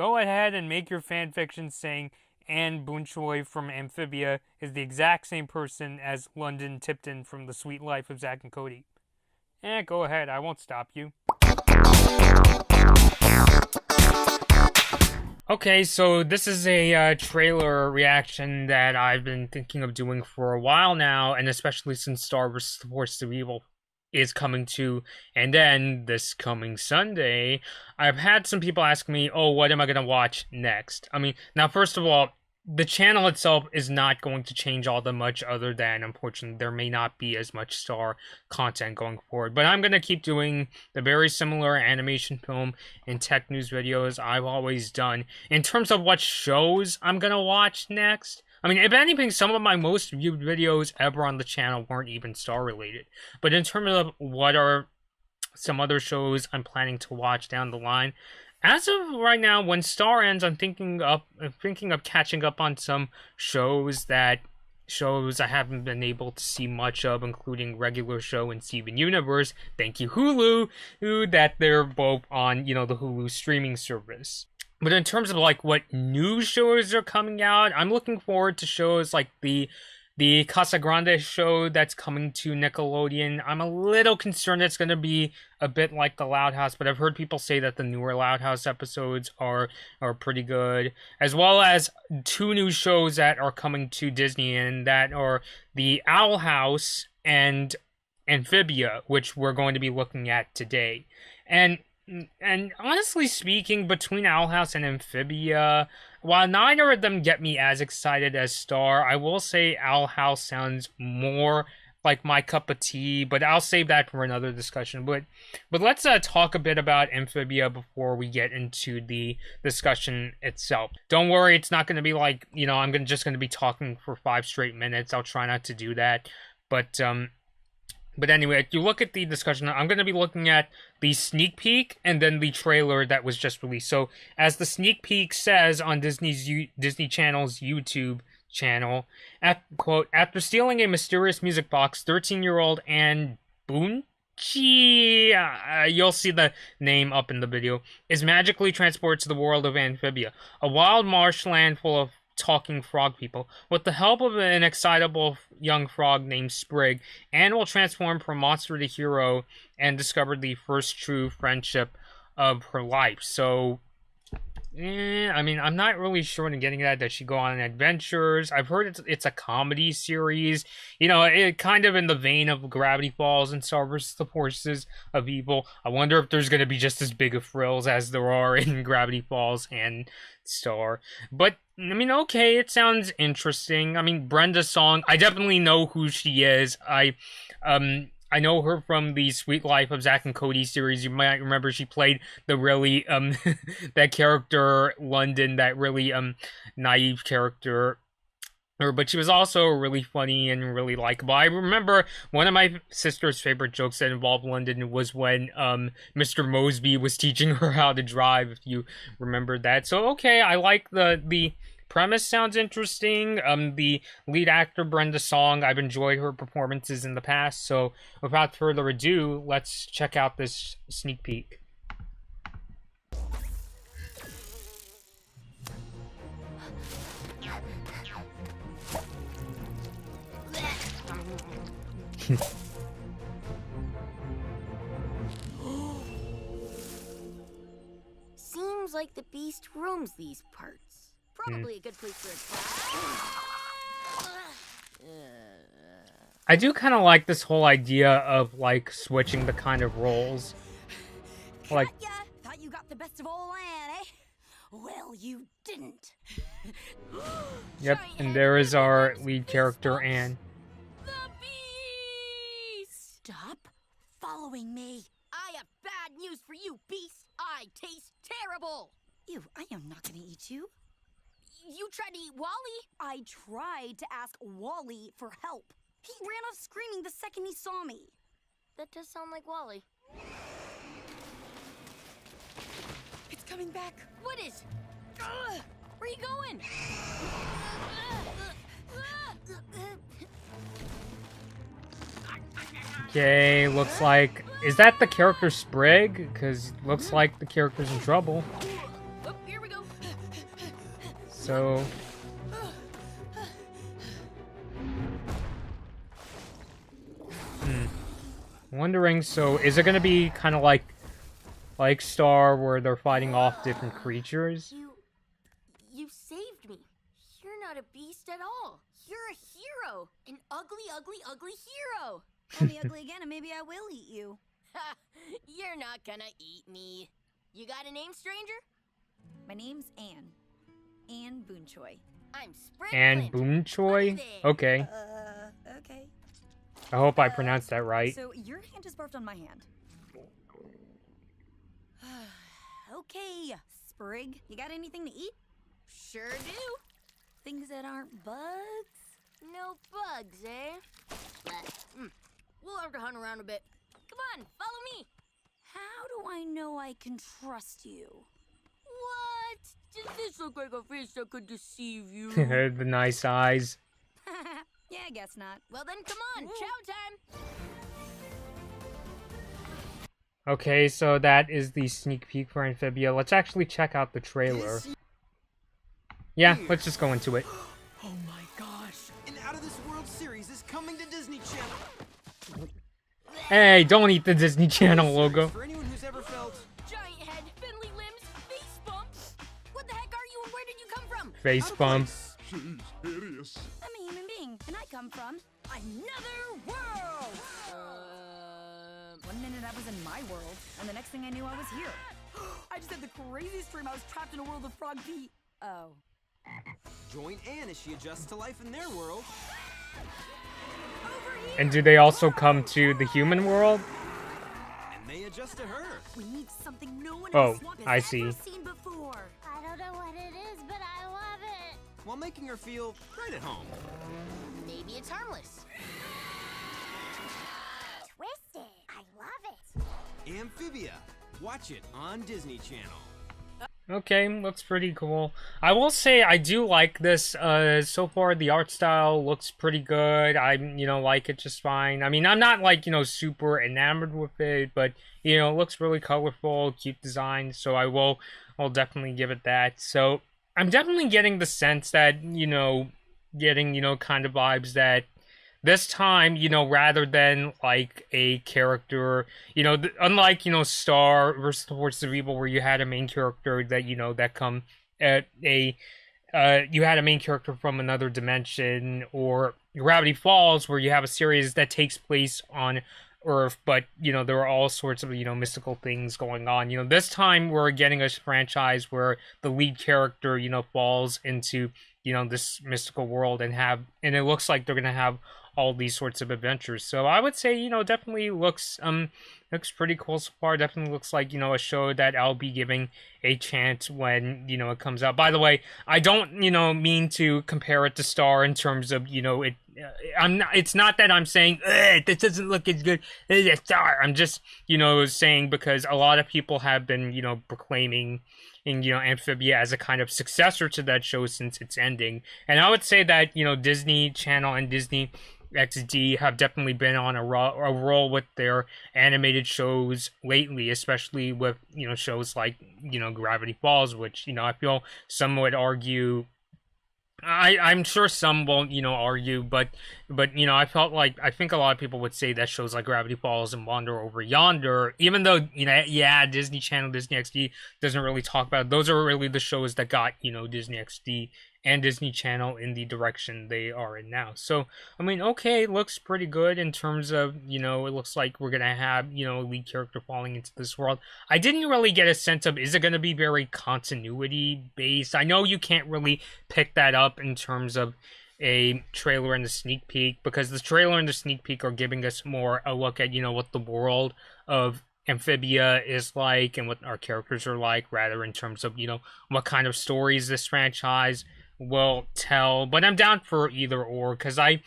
go ahead and make your fanfiction saying Anne Boonchuy from Amphibia is the exact same person as London Tipton from The Sweet Life of Zack and Cody. Go ahead, I won't stop you. Okay, so this is a trailer reaction that I've been thinking of doing for a while now, and especially since Star Wars: The Force of Evil is coming to, and then this coming Sunday, I've had some people ask me, oh, what am I going to watch next? I mean, now, first of all, the channel itself is not going to change all that much, other than, unfortunately, there may not be as much Star content going forward. But I'm going to keep doing the very similar animation, film, and tech news videos I've always done. In terms of what shows I'm going to watch next, I mean, if anything, some of my most viewed videos ever on the channel weren't even Star related. But in terms of what are some other shows I'm planning to watch down the line, as of right now, when Star ends, I'm thinking of catching up on some shows I haven't been able to see much of, including Regular Show and Steven Universe. Thank you, Hulu, that they're both on, the Hulu streaming service. But in terms of, what new shows are coming out, I'm looking forward to shows like the Casa Grande show that's coming to Nickelodeon. I'm a little concerned it's going to be a bit like the Loud House, but I've heard people say that the newer Loud House episodes are pretty good. As well as two new shows that are coming to Disney, and that are the Owl House and Amphibia, which we're going to be looking at today. And honestly speaking, between Owl House and Amphibia, while neither of them get me as excited as Star, I will say Owl House sounds more like my cup of tea, but I'll save that for another discussion. But let's talk a bit about Amphibia before we get into the discussion itself. Don't worry, it's not going to be like, I'm just going to be talking for 5 straight minutes. I'll try not to do that. But anyway, if you look at the discussion, I'm going to be looking at the sneak peek and then the trailer that was just released. So, as the sneak peek says on Disney Channel's YouTube channel, quote, after stealing a mysterious music box, 13-year-old Anne Boonchuy, you'll see the name up in the video, is magically transported to the world of Amphibia, a wild marshland full of talking frog people. With the help of an excitable young frog named Sprig, Anne will transform from monster to hero and discover the first true friendship of her life. So, I mean, I'm not really sure in getting that she go on adventures. I've heard it's a comedy series, it kind of in the vein of Gravity Falls and Star Wars: The Forces of Evil. I wonder if there's going to be just as big of frills as there are in Gravity Falls and Star. But I mean, okay, it sounds interesting. I mean, Brenda Song, I definitely know who she is. I know her from the Sweet Life of Zack and Cody series. You might remember she played the really, that character, London, that really, naive character. But she was also really funny and really likable. I remember one of my sister's favorite jokes that involved London was when, Mr. Mosby was teaching her how to drive, if you remember that. So, okay, I like the premise sounds interesting. The lead actor, Brenda Song, I've enjoyed her performances in the past. So, without further ado, let's check out this sneak peek. Seems like the beast roams these parts. Probably a good place for a cat. I do kind of like this whole idea of, switching the kind of roles. Thought you got the best of all Anne, eh? Well, you didn't. Yep, and there is our lead character, Anne. The beast! Stop following me. I have bad news for you, beast. I taste terrible. Ew, I am not gonna eat you. You tried to eat Wally? I tried to ask Wally for help. He ran off screaming the second he saw me. That does sound like Wally. It's coming back. What is? Where are you going? Okay, looks like... Is that the character Sprig? Because looks like the character's in trouble. Oh, here we go. So wondering, so is it gonna be kind of like Star, where they're fighting off different creatures? You saved me. You're not a beast at all. You're a hero. An ugly, ugly, ugly hero. Call me ugly again and maybe I will eat you. Ha! You're not gonna eat me. You got a name, stranger? My name's Anne. Anne Boonchuy. I'm Spring. Anne Boonchuy? Okay. Okay. I hope I pronounced that right. So your hand is barfed on my hand. Okay, Sprig. You got anything to eat? Sure do. Things that aren't bugs? No bugs, eh? We'll have to hunt around a bit. Come on, follow me. How do I know I can trust you? What? Does this look like a face that could deceive you? The nice eyes. Yeah, I guess not. Well then, come on, chow time. Okay, so that is the sneak peek for Amphibia. Let's actually check out the trailer. Yeah, let's just go into it. Oh my gosh! An Out of This World series is coming to Disney Channel. Hey, don't eat the Disney Channel logo. For anyone who's ever felt Giant head, spindly limbs, face bumps. What the heck are you and where did you come from? Face bump. She's hideous. I'm a human being, and I come from another world. One minute I was in my world, and the next thing I knew I was here. I just had the craziest dream I was trapped in a world of frog pee. Oh. join Anne as she adjusts to life in their world. And do they also come to the human world? And they adjust to her. We need something no one Oh, else has I ever see. seen before. I don't know what it is, but I love it. While making her feel right at home. Maybe it's harmless. Twisted. I love it. Amphibia. Watch it on Disney Channel. Okay, looks pretty cool. I will say I do like this. So far the art style looks pretty good. I, like it just fine. I mean, I'm not like, super enamored with it, but, it looks really colorful, cute design, so I'll definitely give it that. So, I'm definitely getting the sense that, getting, kind of vibes that this time, rather than, like, a character, unlike, Star versus the Forces of Evil, where you had a main character that, that come at you had a main character from another dimension, or Gravity Falls, where you have a series that takes place on Earth, but, there are all sorts of, mystical things going on. This time we're getting a franchise where the lead character, falls into, this mystical world and it looks like they're gonna have all these sorts of adventures. So I would say, definitely looks pretty cool so far. Definitely looks like, a show that I'll be giving a chance when, it comes out. By the way, I don't, mean to compare it to Star in terms of, it's not that I'm saying, this doesn't look as good as Star. I'm just, saying because a lot of people have been, proclaiming Amphibia as a kind of successor to that show since its ending. And I would say that, Disney Channel and Disney XD have definitely been on a roll with their animated shows lately, especially with, shows like, Gravity Falls, which, I feel some would argue, I'm sure some won't, argue, but, I think a lot of people would say that shows like Gravity Falls and Wander Over Yonder, even though, Disney Channel, Disney XD doesn't really talk about it, those are really the shows that got, Disney XD and Disney Channel in the direction they are in now. So, I mean, okay, it looks pretty good in terms of, it looks like we're gonna have, a lead character falling into this world. I didn't really get a sense of, is it gonna be very continuity based? I know you can't really pick that up in terms of a trailer and a sneak peek, because the trailer and the sneak peek are giving us more a look at, what the world of Amphibia is like and what our characters are like, rather in terms of, what kind of stories this franchise will tell. But I'm down for either or, because I,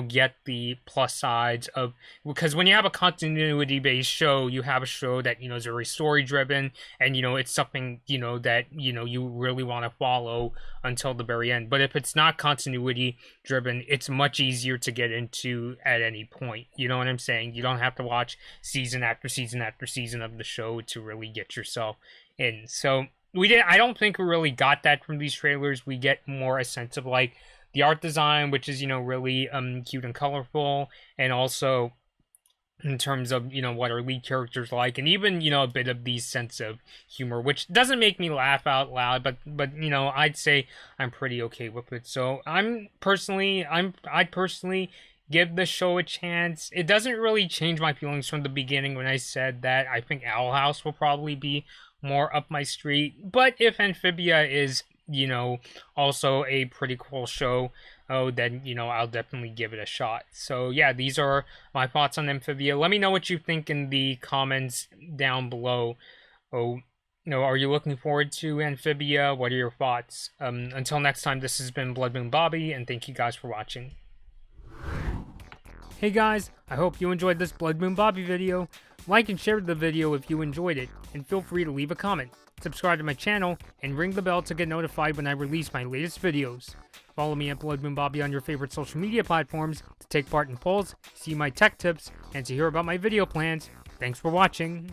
get the plus sides of, because when you have a continuity based show, you have a show that, is very story driven, and, it's something, that, you really want to follow until the very end. But if it's not continuity driven, it's much easier to get into at any point. You know what I'm saying? You don't have to watch season after season after season of the show to really get yourself in. So, I don't think we really got that from these trailers. We get more a sense of like the art design, which is, you know, really cute and colorful, and also in terms of, you know, what our lead characters like, and even, you know, a bit of the sense of humor, which doesn't make me laugh out loud, but you know, I'd say I'm pretty okay with it. So I'd personally give the show a chance. It doesn't really change my feelings from the beginning when I said that I think Owl House will probably be more up my street, but if Amphibia is, you know, also a pretty cool show, then, you know, I'll definitely give it a shot. So yeah, these are my thoughts on Amphibia. Let me know what you think in the comments down below. You know, are you looking forward to Amphibia? What are your thoughts? Until next time, this has been Blood Moon Bobby, and thank you guys for watching. Hey guys, I hope you enjoyed this Blood Moon Bobby video. Like and share the video if you enjoyed it, and feel free to leave a comment. Subscribe to my channel, and ring the bell to get notified when I release my latest videos. Follow me at Blood Moon Bobby on your favorite social media platforms to take part in polls, see my tech tips, and to hear about my video plans. Thanks for watching.